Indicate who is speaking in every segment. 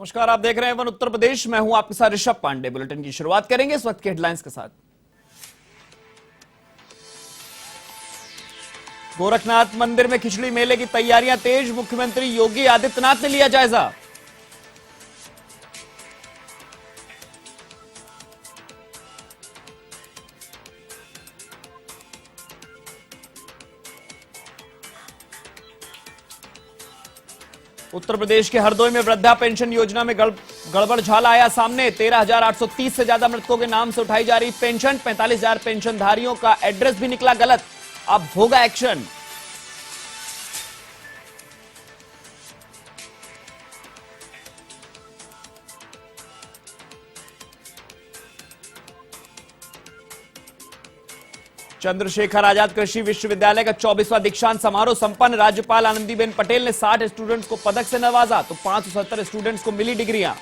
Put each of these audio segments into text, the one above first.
Speaker 1: नमस्कार, आप देख रहे हैं वन उत्तर प्रदेश। मैं हूं आपके साथ ऋषभ पांडे। बुलेटिन की शुरुआत करेंगे इस वक्त के हेडलाइंस के साथ। गोरखनाथ मंदिर में खिचड़ी मेले की तैयारियां तेज, मुख्यमंत्री योगी आदित्यनाथ ने लिया जायजा। उत्तर प्रदेश के हरदोई में वृद्धा पेंशन योजना में गड़बड़झाला आया सामने। 13,830 से ज्यादा मृतकों के नाम से उठाई जा रही पेंशन। 45,000 पेंशनधारियों का एड्रेस भी निकला गलत। अब होगा एक्शन। चंद्रशेखर आजाद कृषि विश्वविद्यालय का 24वां दीक्षांत समारोह संपन्न। राज्यपाल आनंदीबेन पटेल ने 60 स्टूडेंट्स को पदक से नवाजा तो 570 स्टूडेंट्स को मिली डिग्रियां।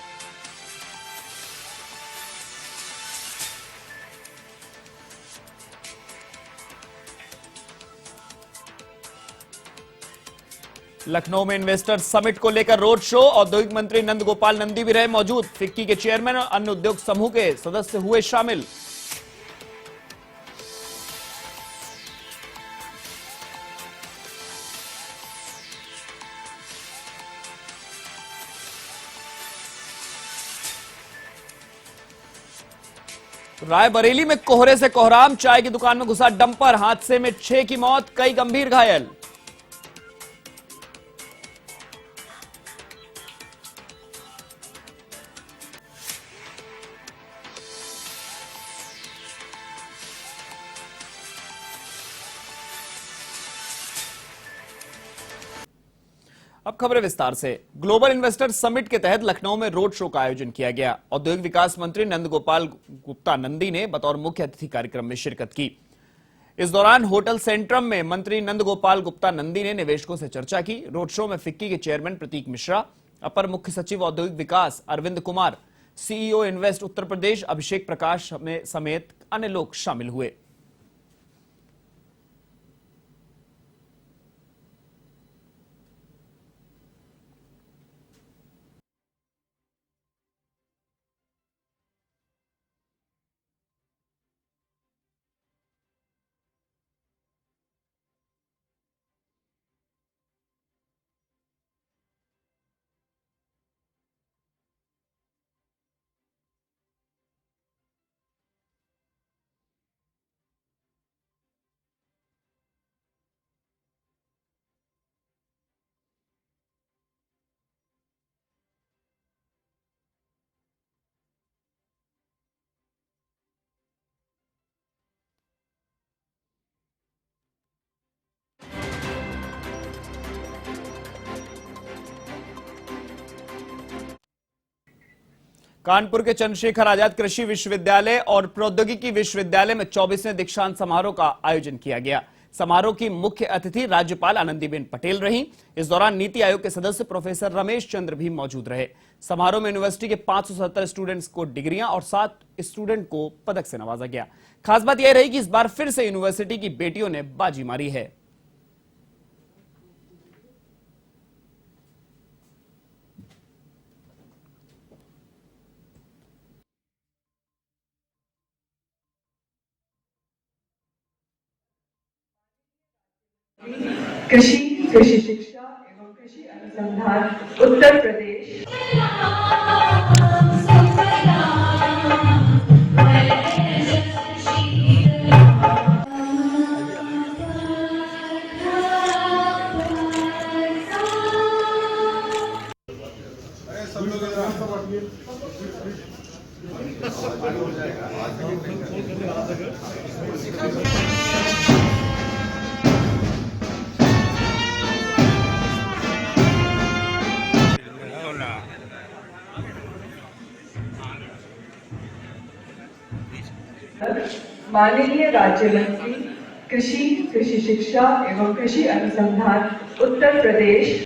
Speaker 1: लखनऊ में इन्वेस्टर्स समिट को लेकर रोड शो। औद्योगिक मंत्री नंद गोपाल नंदी भी रहे मौजूद। फिक्की के चेयरमैन और अन्य उद्योग समूह के सदस्य हुए शामिल। रायबरेली में कोहरे से कोहराम। चाय की दुकान में घुसा डंपर। हादसे में 6 की मौत, कई गंभीर घायल। अब खबरें विस्तार से। ग्लोबल इन्वेस्टर समिट के तहत लखनऊ में रोड शो का आयोजन किया गया। औद्योगिक विकास मंत्री नंद गोपाल गुप्ता नंदी ने बतौर मुख्य अतिथि कार्यक्रम में शिरकत की। इस दौरान होटल सेंट्रम में मंत्री नंद गोपाल गुप्ता नंदी ने निवेशकों से चर्चा की। रोड शो में फिक्की के चेयरमैन प्रतीक मिश्रा, अपर मुख्य सचिव औद्योगिक विकास अरविंद कुमार, सीईओ इन्वेस्ट उत्तर प्रदेश अभिषेक प्रकाश समेत अन्य लोग शामिल हुए। कानपुर के चंद्रशेखर आजाद कृषि विश्वविद्यालय और प्रौद्योगिकी विश्वविद्यालय में 24वें दीक्षांत समारोह का आयोजन किया गया। समारोह की मुख्य अतिथि राज्यपाल आनंदीबेन पटेल रहीं। इस दौरान नीति आयोग के सदस्य प्रोफेसर रमेश चंद्र भी मौजूद रहे। समारोह में यूनिवर्सिटी के 570 स्टूडेंट्स को डिग्रियां और 7 स्टूडेंट को पदक से नवाजा गया। खास बात यह रही कि इस बार फिर से यूनिवर्सिटी की बेटियों ने बाजी मारी है।
Speaker 2: कृषि, कृषि शिक्षा एवं कृषि अनुसंधान उत्तर प्रदेश। माननीय राज्य मंत्री कृषि, कृषि शिक्षा एवं कृषि अनुसंधान उत्तर प्रदेश।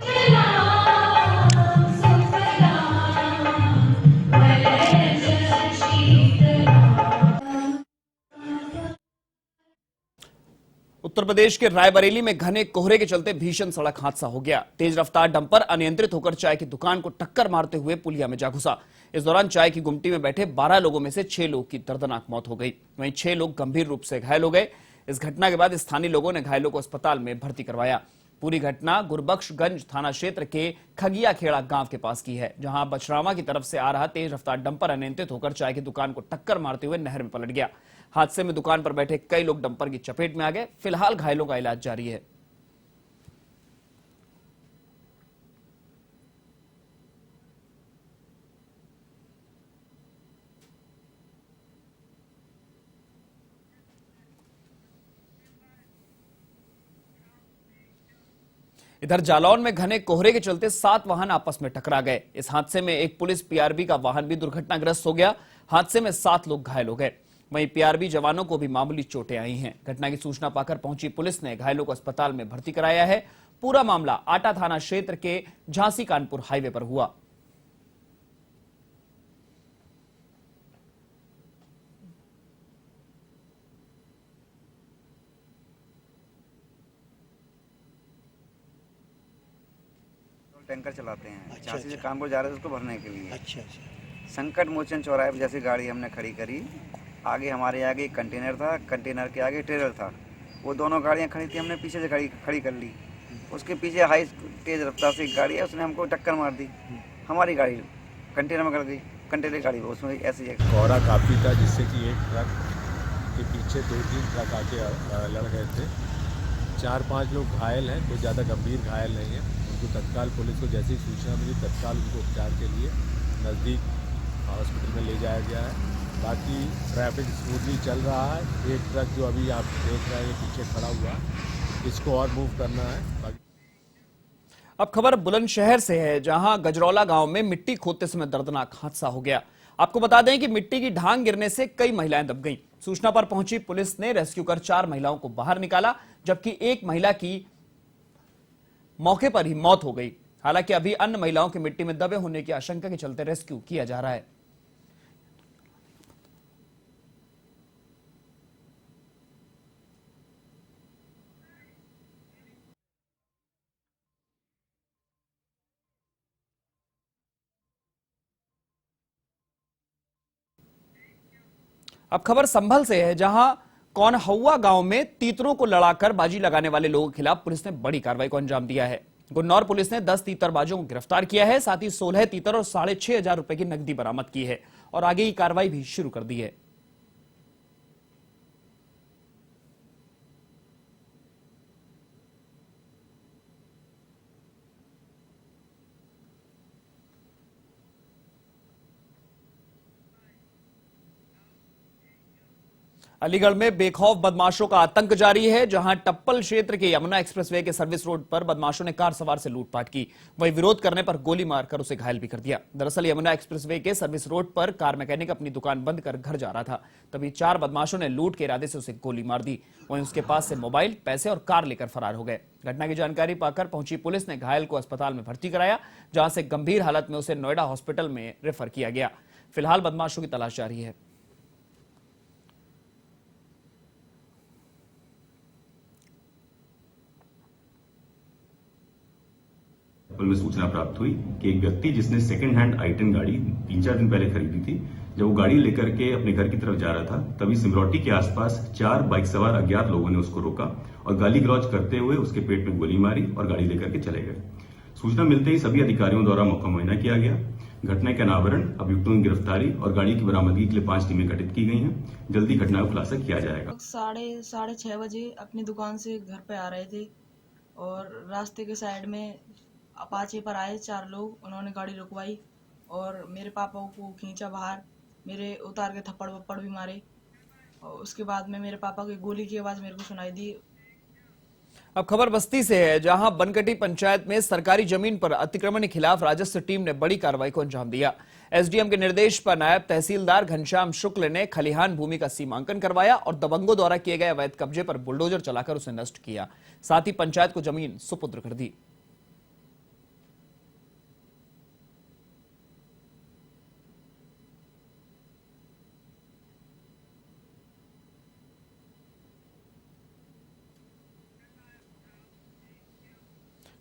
Speaker 1: उत्तर प्रदेश के रायबरेली में घने कोहरे के चलते भीषण सड़क हादसा हो गया। तेज रफ्तार डंपर अनियंत्रित होकर चाय की दुकान को टक्कर मारते हुए पुलिया में जा घुसा। इस दौरान चाय की गुमटी में बैठे 12 लोगों में से 6 लोग की दर्दनाक मौत हो गई। वहीं 6 लोग गंभीर रूप से घायल हो गए। इस घटना के बाद स्थानीय लोगों ने घायलों को अस्पताल में भर्ती करवाया। पूरी घटना गुरबख्शगंज थाना क्षेत्र के खगिया खेड़ा गांव के पास की है, जहां बछरावा की तरफ से आ रहा तेज रफ्तार डंपर अनियंत्रित होकर चाय की दुकान को टक्कर मारते हुए नहर में पलट गया। हादसे में दुकान पर बैठे कई लोग डंपर की चपेट में आ गए। फिलहाल घायलों का इलाज जारी है। इधर जालौन में घने कोहरे के चलते 7 वाहन आपस में टकरा गए। इस हादसे में एक पुलिस पीआरबी का वाहन भी दुर्घटनाग्रस्त हो गया। हादसे में 7 लोग घायल हो गए। वहीं पीआरबी जवानों को भी मामूली चोटें आई हैं। घटना की सूचना पाकर पहुंची पुलिस ने घायलों को अस्पताल में भर्ती कराया है। पूरा मामला आटा थाना क्षेत्र के झांसी कानपुर हाईवे पर हुआ।
Speaker 3: टैंकर चलाते हैं।
Speaker 4: अच्छा,
Speaker 3: झांसी से
Speaker 4: अच्छा।
Speaker 3: कानपुर जा रहे थे उसको भरने के लिए।
Speaker 4: अच्छा अच्छा।
Speaker 3: संकट मोचन चौराहे पर जैसे गाड़ी हमने खड़ी करी, आगे हमारे आगे एक कंटेनर था, कंटेनर के आगे ट्रेलर था। वो दोनों गाड़ियां खड़ी थी, हमने पीछे से खड़ी कर ली। उसके पीछे हाई तेज रफ्तार से एक गाड़ी है, उसने हमको टक्कर मार दी। हमारी गाड़ी कंटेनर में गड़ गई। कंटेनर गाड़ी उसमें ऐसी है।
Speaker 5: कोहरा काफ़ी था जिससे कि एक ट्रक के पीछे 2-3 ट्रक आके लड़ गए थे। 4-5 लोग घायल हैं, कोई ज़्यादा गंभीर घायल नहीं है। उनको तत्काल पुलिस को जैसी सूचना मिली तत्काल उनको उपचार के लिए नज़दीक हॉस्पिटल में ले जाया गया है। बाकी ट्रैफिक स्मूथली चल रहा है। एक ट्रक जो अभी आप देख रहे हैं पीछे खड़ा हुआ, इसको और मूव करना है।
Speaker 1: अब खबर बुलंदशहर से है, जहां गजरौला गांव में मिट्टी खोदते समय दर्दनाक हादसा हो गया। आपको बता दें कि मिट्टी की ढांग गिरने से कई महिलाएं दब गईं। सूचना पर पहुंची पुलिस ने रेस्क्यू कर 4 महिलाओं को बाहर निकाला, जबकि एक महिला की मौके पर ही मौत हो गई। हालांकि अभी अन्य महिलाओं की मिट्टी में दबे होने की आशंका के चलते रेस्क्यू किया जा रहा है। अब खबर संभल से है, जहां कौनहौवा गांव में तीतरों को लड़ाकर बाजी लगाने वाले लोगों के खिलाफ पुलिस ने बड़ी कार्रवाई को अंजाम दिया है। गुन्नौर पुलिस ने 10 तीतरबाजों को गिरफ्तार किया है। साथ ही 16 तीतर और 6,500 रुपए की नकदी बरामद की है और आगे की कार्रवाई भी शुरू कर दी है। अलीगढ़ में बेखौफ बदमाशों का आतंक जारी है, जहां टप्पल क्षेत्र के यमुना एक्सप्रेसवे के सर्विस रोड पर बदमाशों ने कार सवार से लूटपाट की। वहीं विरोध करने पर गोली मारकर उसे घायल भी कर दिया। दरअसल यमुना एक्सप्रेसवे के सर्विस रोड पर कार मैकेनिक अपनी दुकान बंद कर घर जा रहा था, तभी 4 बदमाशों ने लूट के इरादे से उसे गोली मार दी। वहीं उसके पास से मोबाइल, पैसे और कार लेकर फरार हो गए। घटना की जानकारी पाकर पहुंची पुलिस ने घायल को अस्पताल में भर्ती कराया, जहां से गंभीर हालत में उसे नोएडा हॉस्पिटल में रेफर किया गया। फिलहाल बदमाशों की तलाश जारी है।
Speaker 6: पुलिस में सूचना प्राप्त हुई कि एक व्यक्ति जिसने सेकंड हैंड i10 गाड़ी 3-4 दिन पहले खरीदी थी, जब वो गाड़ी लेकर के अपने घर की तरफ जा रहा था, तभी सिमरौटी के आसपास 4 बाइक सवार अज्ञात लोगों ने उसको रोका और गाली गलौज करते हुए उसके पेट में गोली मारी और गाड़ी लेकर के चले गए। सूचना मिलते ही सभी अधिकारियों द्वारा मौका मुआयना किया गया। घटना के अनावरण, अभियुक्तों की गिरफ्तारी और गाड़ी की बरामदगी के लिए 5 टीमें गठित की गई हैं। जल्दी घटना का खुलासा किया जाएगा।
Speaker 7: साढ़े 6 बजे अपनी दुकान से घर पे आ रहे थे और रास्ते के साइड में अपाचे पर आए 4 लोग। उन्होंने गाड़ी रुकवाई और मेरे पापा को खींचा बाहर, मेरे उतार के थप्पड़ वप्पड़ भी मारे और उसके बाद में मेरे पापा की गोली की आवाज़ मेरे को सुनाई दी।
Speaker 1: अब खबर बस्ती से है, जहां बनकटी पंचायत में सरकारी जमीन पर अतिक्रमण के खिलाफ राजस्व टीम ने बड़ी कार्रवाई को अंजाम दिया। एसडीएम के निर्देश पर नायब तहसीलदार घनश्याम शुक्ल ने खलिहान भूमि का सीमांकन करवाया और दबंगों द्वारा किए गए अवैध कब्जे पर बुलडोजर चलाकर उसे नष्ट किया। साथ ही पंचायत को जमीन सुपुर्द कर दी।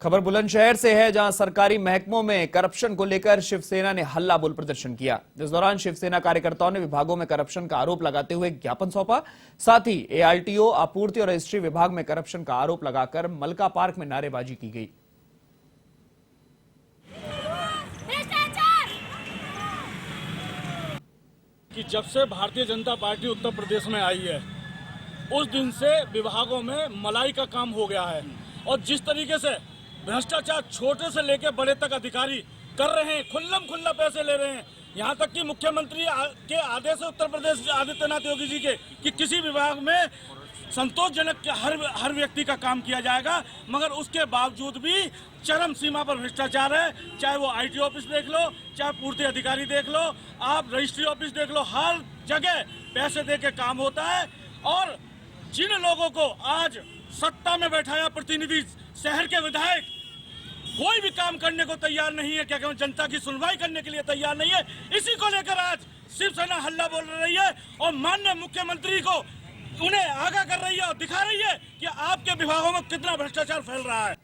Speaker 1: खबर बुलंदशहर से है, जहां सरकारी महकमों में करप्शन को लेकर शिवसेना ने हल्ला बोल प्रदर्शन किया। इस दौरान शिवसेना कार्यकर्ताओं ने विभागों में करप्शन का आरोप लगाते हुए ज्ञापन सौंपा। साथ ही एआरटीओ, आपूर्ति और रजिस्ट्री विभाग में करप्शन का आरोप लगाकर मलका पार्क में नारेबाजी की गई।
Speaker 4: कि जब से भारतीय जनता पार्टी उत्तर प्रदेश में आई है, उस दिन से विभागों में मलाई का काम हो गया है। और जिस तरीके से भ्रष्टाचार छोटे से लेकर बड़े तक अधिकारी कर रहे हैं, खुल्लम खुल्ला पैसे ले रहे हैं। यहाँ तक कि मुख्यमंत्री के आदेश है उत्तर प्रदेश आदित्यनाथ योगी जी के कि किसी विभाग में संतोषजनक हर व्यक्ति का काम किया जाएगा, मगर उसके बावजूद भी चरम सीमा पर भ्रष्टाचार है। चाहे वो आईटी ऑफिस देख लो, चाहे पूर्ति अधिकारी देख लो, आप रजिस्ट्री ऑफिस देख लो, हर जगह पैसे दे के काम होता है। और जिन लोगों को आज सत्ता में बैठाया प्रतिनिधि, शहर के विधायक, कोई भी काम करने को तैयार नहीं है, क्या कहूँ, जनता की सुनवाई करने के लिए तैयार नहीं है। इसी को लेकर आज शिवसेना हल्ला बोल रही है और माननीय मुख्यमंत्री को उन्हें आगाह कर रही है और दिखा रही है कि आपके विभागों में कितना भ्रष्टाचार फैल रहा है।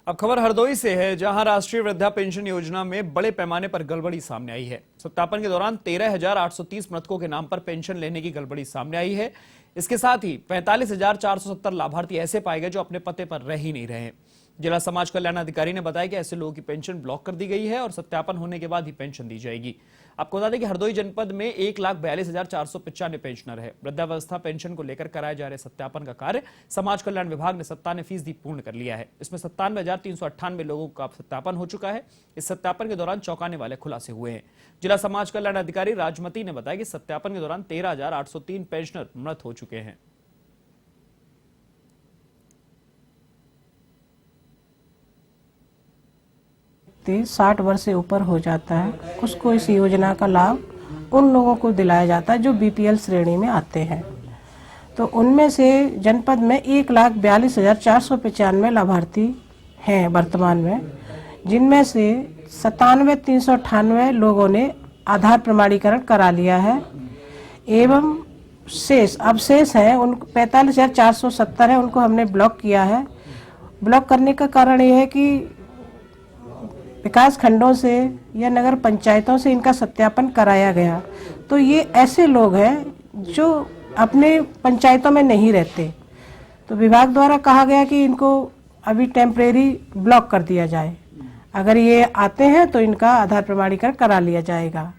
Speaker 1: अब खबर हरदोई से है, जहां राष्ट्रीय वृद्धा पेंशन योजना में बड़े पैमाने पर गड़बड़ी सामने आई है। सत्यापन के दौरान 13,830 मृतकों के नाम पर पेंशन लेने की गड़बड़ी सामने आई है। इसके साथ ही 45,470 लाभार्थी ऐसे पाए गए जो अपने पते पर रह ही नहीं रहे। जिला समाज कल्याण अधिकारी ने बताया कि ऐसे लोगों की पेंशन ब्लॉक कर दी गई है और सत्यापन होने के बाद ही पेंशन दी जाएगी। आपको बता दें कि हरदोई जनपद में 1,42,495 पेंशनर है। वृद्धावस्था पेंशन को लेकर कराए जा रहे सत्यापन का कार्य समाज कल्याण विभाग ने 97% पूर्ण कर लिया है। इसमें 97,398 लोगों का सत्यापन हो चुका है। इस सत्यापन के दौरान चौंकाने वाले खुलासे हुए हैं। जिला समाज कल्याण अधिकारी राजमती ने बताया कि सत्यापन के दौरान 13,803 पेंशनर मृत हो चुके हैं।
Speaker 8: 60 वर्ष से ऊपर हो जाता है, उसको इस योजना का लाभ उन लोगों को दिलाया जाता है जो बीपीएल श्रेणी में आते हैं। तो उनमें से जनपद में 1,42,495 लाभार्थी हैं वर्तमान में, जिनमें से 97,398 लोगों ने आधार प्रमाणीकरण करा लिया है एवं शेष है उन 45,470 है, उनको हमने ब्लॉक किया है। ब्लॉक करने का कारण ये है कि विकास खंडों से या नगर पंचायतों से इनका सत्यापन कराया गया। तो ये ऐसे लोग हैं जो अपने पंचायतों में नहीं रहते, तो विभाग द्वारा कहा गया कि इनको अभी टेम्परेरी ब्लॉक कर दिया जाए। अगर ये आते हैं तो इनका आधार प्रमाणीकरण करा लिया जाएगा।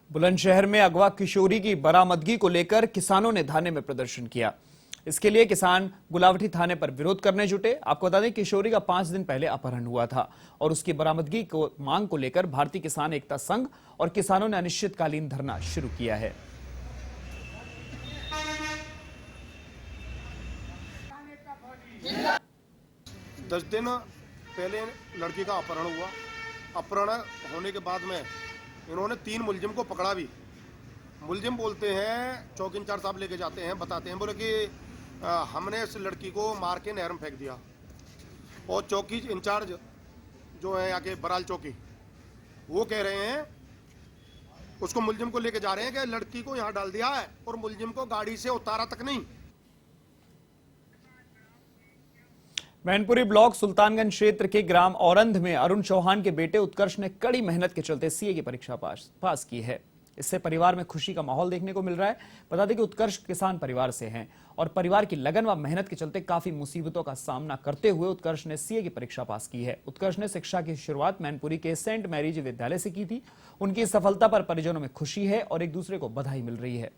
Speaker 1: बुलंदशहर में अगवा किशोरी की बरामदगी को लेकर किसानों ने थाने में प्रदर्शन किया। इसके लिए किसान गुलावटी थाने पर विरोध करने जुटे। आपको बता दें किशोरी का 5 दिन पहले अपहरण हुआ था और उसकी बरामदगी को मांग को लेकर भारतीय किसान एकता संघ और किसानों ने अनिश्चितकालीन धरना शुरू किया है।
Speaker 9: दस दिन पहले लड़की का अपहरण हुआ। अपहरण होने के बाद में इन्होंने 3 मुलजिम को पकड़ा भी। मुलजिम बोलते हैं, चौकी इंचार्ज साहब लेके जाते हैं, बताते हैं, बोले कि हमने इस लड़की को मार के नहर में फेंक दिया। और चौकी इंचार्ज जो है आगे बराल चौकी, वो कह रहे हैं, उसको मुलजिम को लेके जा रहे हैं कि लड़की को यहाँ डाल दिया है और मुलजिम को गाड़ी से उतारा तक नहीं।
Speaker 1: मैनपुरी ब्लॉक सुल्तानगंज क्षेत्र के ग्राम औरंध में अरुण चौहान के बेटे उत्कर्ष ने कड़ी मेहनत के चलते सीए की परीक्षा पास की है। इससे परिवार में खुशी का माहौल देखने को मिल रहा है। बता दें कि उत्कर्ष किसान परिवार से हैं और परिवार की लगन व मेहनत के चलते काफी मुसीबतों का सामना करते हुए उत्कर्ष ने सीए की परीक्षा पास की है। उत्कर्ष ने शिक्षा की शुरुआत मैनपुरी के सेंट मैरीज विद्यालय से की थी। उनकी सफलता पर परिजनों में खुशी है और एक दूसरे को बधाई मिल रही है।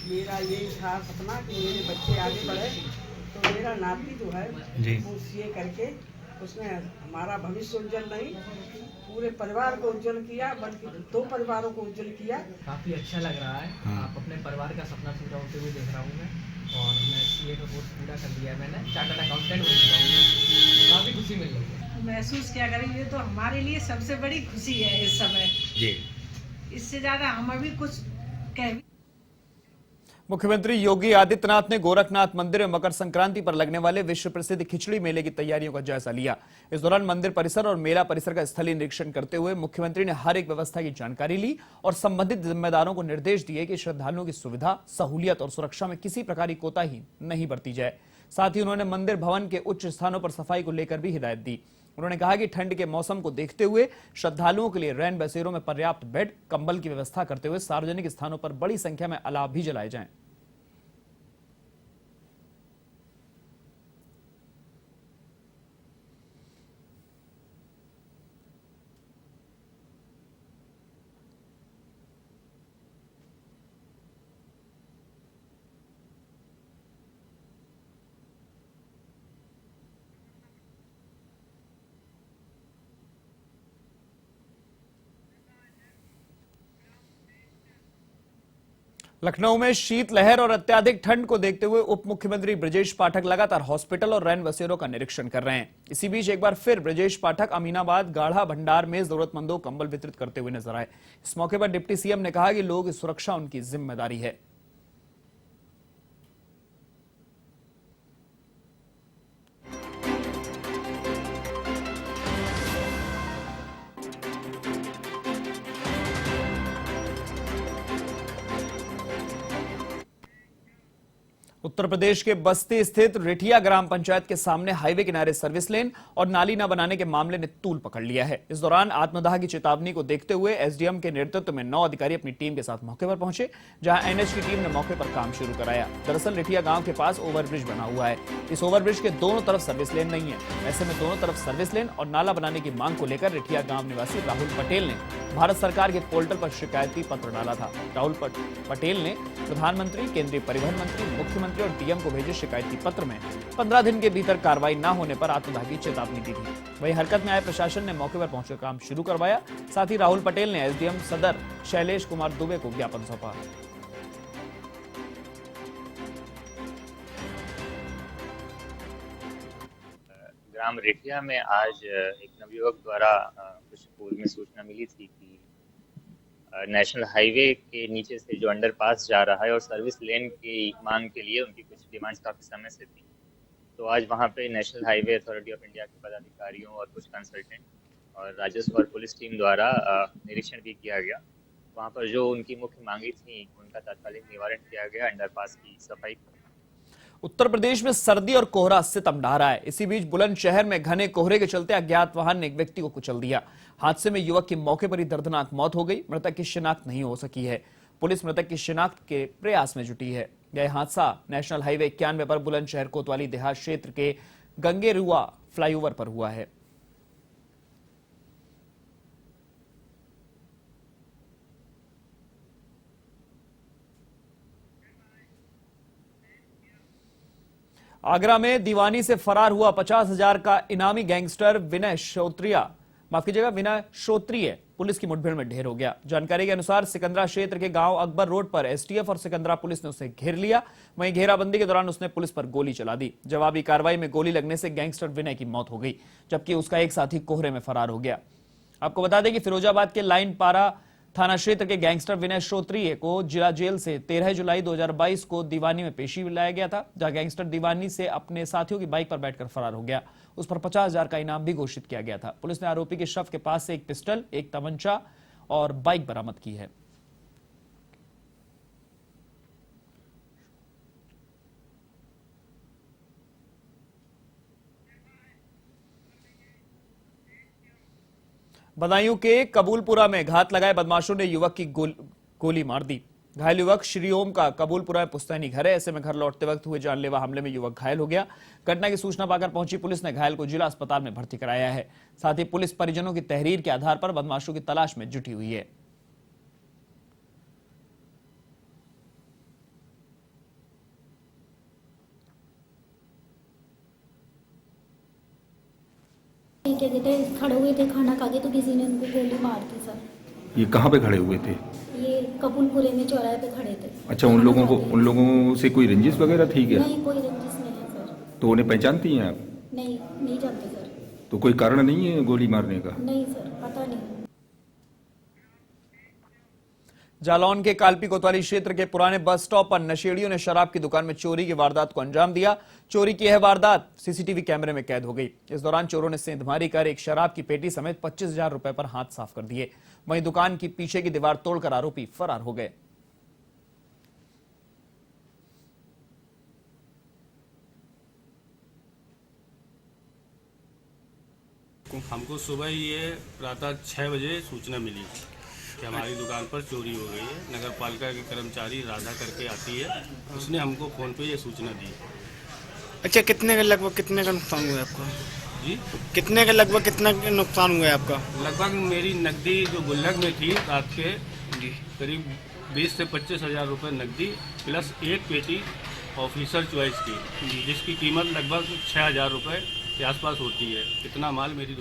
Speaker 10: मेरा यही था सपना कि मेरे बच्चे आगे बढ़े, तो मेरा नाती जो है वो सीए करके उसने हमारा भविष्य उज्जवल नहीं पूरे परिवार को उज्जवल किया, बल्कि 2 परिवारों को उज्जवल किया।
Speaker 11: काफ़ी अच्छा लग रहा है। आप अपने परिवार का सपना पूरा होते हुए देख रहा हूँ मैं, और मैं सीए का कोर्स पूरा कर लिया है मैंने, चार्टर्ड अकाउंटेंट हो चुका हूँ। काफ़ी खुशी मिल रही है।
Speaker 10: महसूस क्या करेंगे, तो हमारे लिए सबसे बड़ी खुशी है इस समय जी। इससे ज़्यादा हम अभी कुछ कह।
Speaker 1: मुख्यमंत्री योगी आदित्यनाथ ने गोरखनाथ मंदिर में मकर संक्रांति पर लगने वाले विश्व प्रसिद्ध खिचड़ी मेले की तैयारियों का जायजा लिया। इस दौरान मंदिर परिसर और मेला परिसर का स्थलीय निरीक्षण करते हुए मुख्यमंत्री ने हर एक व्यवस्था की जानकारी ली और संबंधित जिम्मेदारों को निर्देश दिए कि श्रद्धालुओं की सुविधा, सहूलियत और सुरक्षा में किसी प्रकार की कोताही नहीं बरती जाए। साथ ही उन्होंने मंदिर भवन के उच्च स्थानों पर सफाई को लेकर भी हिदायत दी। उन्होंने कहा कि ठंड के मौसम को देखते हुए श्रद्धालुओं के लिए रैन बसेरों में पर्याप्त बेड, कंबल की व्यवस्था करते हुए सार्वजनिक स्थानों पर बड़ी संख्या में अलाव भी जलाए जाएं। लखनऊ में शीतलहर और अत्याधिक ठंड को देखते हुए उप मुख्यमंत्री ब्रजेश पाठक लगातार हॉस्पिटल और रैन बसेरों का निरीक्षण कर रहे हैं। इसी बीच एक बार फिर ब्रजेश पाठक अमीनाबाद गाढ़ा भंडार में जरूरतमंदों को कंबल वितरित करते हुए नजर आए। इस मौके पर डिप्टी सीएम ने कहा कि लोगों की सुरक्षा उनकी जिम्मेदारी है। उत्तर प्रदेश के बस्ती स्थित रिठिया ग्राम पंचायत के सामने हाईवे किनारे सर्विस लेन और नाली न बनाने के मामले ने तूल पकड़ लिया है। इस दौरान आत्मदाह की चेतावनी को देखते हुए एसडीएम के नेतृत्व में 9 अधिकारी अपनी टीम के साथ मौके पर पहुंचे, जहां एनएच की टीम ने मौके पर काम शुरू कराया। दरअसल रिठिया गांव के पास ओवरब्रिज बना हुआ है। इस ओवरब्रिज के दोनों तरफ सर्विस लेन नहीं है। ऐसे में दोनों तरफ सर्विस लेन और नाला बनाने की मांग को लेकर रिठिया गांव निवासी राहुल पटेल ने भारत सरकार के पोर्टल पर शिकायती पत्र डाला था। राहुल पटेल ने प्रधानमंत्री, केंद्रीय परिवहन मंत्री, मुख्यमंत्री और डीएम को भेजे शिकायती पत्र में 15 दिन के भीतर कार्रवाई न होने पर आत्मदाह की चेतावनी दी थी। वहीं हरकत में आए प्रशासन ने मौके पर पहुंचकर काम शुरू करवाया। साथ ही राहुल पटेल ने एसडीएम सदर शैलेश कुमार दुबे को ज्ञापन सौंपा।
Speaker 12: ग्राम रेठिया में आज एक नवयुवक द्वारा कुछ पूर्व में सूचना मिली थी कि नेशनल हाईवे के नीचे से जो अंडरपास जा रहा है और सर्विस लेन की मांग के लिए उनकी कुछ डिमांड्स काफ़ी समय से थी। तो आज वहां पे national highway authority of India के पदाधिकारियों और कुछ कंसल्टेंट और राजस्व और पुलिस टीम द्वारा निरीक्षण भी किया गया। वहां पर जो उनकी मुख्य मांगी थी उनका तात्कालिक निवारण किया गया। अंडरपास की सफाई।
Speaker 1: उत्तर प्रदेश में सर्दी और कोहरा सितम ढा रहा है। इसी बीच बुलंदशहर में घने कोहरे के चलते अज्ञात वाहन ने एक व्यक्ति को कुचल दिया। हादसे में युवक की मौके पर ही दर्दनाक मौत हो गई। मृतक की शिनाख्त नहीं हो सकी है। पुलिस मृतक की शिनाख्त के प्रयास में जुटी है। यह हादसा नेशनल हाईवे 91 पर बुलंदशहर कोतवाली देहात क्षेत्र के गंगेरुआ फ्लाईओवर पर हुआ है। आगरा में दीवानी से फरार हुआ 50,000 का इनामी गैंगस्टर विनय श्रोत्रिय पुलिस की मुठभेड़ में ढेर हो गया। जानकारी के अनुसार सिकंदरा क्षेत्र के गांव अकबर रोड पर एसटीएफ और सिकंदरा पुलिस ने उसे घेर लिया। वहीं घेराबंदी के दौरान उसने पुलिस पर गोली चला दी। जवाबी कार्रवाई में गोली लगने से गैंगस्टर विनय की मौत हो गई, जबकि उसका एक साथी कोहरे में फरार हो गया। आपको बता दें कि फिरोजाबाद के लाइन पारा थाना क्षेत्र के गैंगस्टर विनय श्रोत्रिय को जिला जेल से 13 जुलाई 2022 को दीवानी में पेशी लाया गया था, जहां गैंगस्टर दीवानी से अपने साथियों की बाइक पर बैठकर फरार हो गया। उस पर 50,000 का इनाम भी घोषित किया गया था। पुलिस ने आरोपी के शव के पास से एक पिस्टल, एक तमंचा और बाइक बरामद की है। बदायूं के कबूलपुरा में घात लगाए बदमाशों ने युवक की गोली मार दी। घायल युवक श्री ओम का कबूलपुरा में पुश्तैनी घर है। ऐसे में घर लौटते वक्त हुए जानलेवा हमले में युवक घायल हो गया। घटना की सूचना पाकर पहुंची पुलिस ने घायल को जिला अस्पताल में भर्ती कराया है। साथ ही पुलिस परिजनों की तहरीर के आधार पर बदमाशों की तलाश में जुटी हुई है।
Speaker 13: क्या कहते हैं, खड़े हुए थे खाना खा के तो किसी ने उनको गोली मार दी सर।
Speaker 14: ये कहाँ पे खड़े हुए थे?
Speaker 13: ये कपूरपुरे में चौराहे पे खड़े थे।
Speaker 14: अच्छा, उन लोगों से कोई रंजिश वगैरह थी क्या?
Speaker 13: नहीं, कोई रंजिश नहीं है सर।
Speaker 14: तो उन्हें पहचानती हैं आप?
Speaker 13: नहीं, नहीं जानते सर।
Speaker 14: तो कोई कारण नहीं है गोली मारने का?
Speaker 13: नहीं सर, पता नहीं।
Speaker 1: जालौन के कालपी कोतवाली क्षेत्र के पुराने बस स्टॉप पर नशेड़ियों ने शराब की दुकान में चोरी की वारदात को अंजाम दिया। चोरी की यह वारदात सीसीटीवी कैमरे में कैद हो गई। इस दौरान चोरों ने सेंधमारी कर एक शराब की पेटी समेत 25,000 रुपए पर हाथ साफ कर दिए। वहीं दुकान की पीछे की दीवार तोड़कर आरोपी फरार हो गए।
Speaker 15: हमको सुबह ये प्रातः 6 बजे सूचना मिली कि हमारी दुकान पर चोरी हो गई है। नगर पालिका की कर्मचारी राधा करके आती है, उसने हमको फ़ोन पे ये सूचना दी।
Speaker 16: अच्छा, कितने का लगभग कितने का नुकसान हुआ है आपका?
Speaker 15: जी,
Speaker 16: कितने का लगभग कितना नुकसान हुआ है आपका?
Speaker 15: लगभग मेरी नकदी जो गुल्लक में थी रात के करीब 20 से 25,000 रुपये नकदी प्लस एक पेटी ऑफिसर चॉइस की, जिसकी कीमत लगभग 6,000 रुपये के आसपास होती है। इतना माल मेरी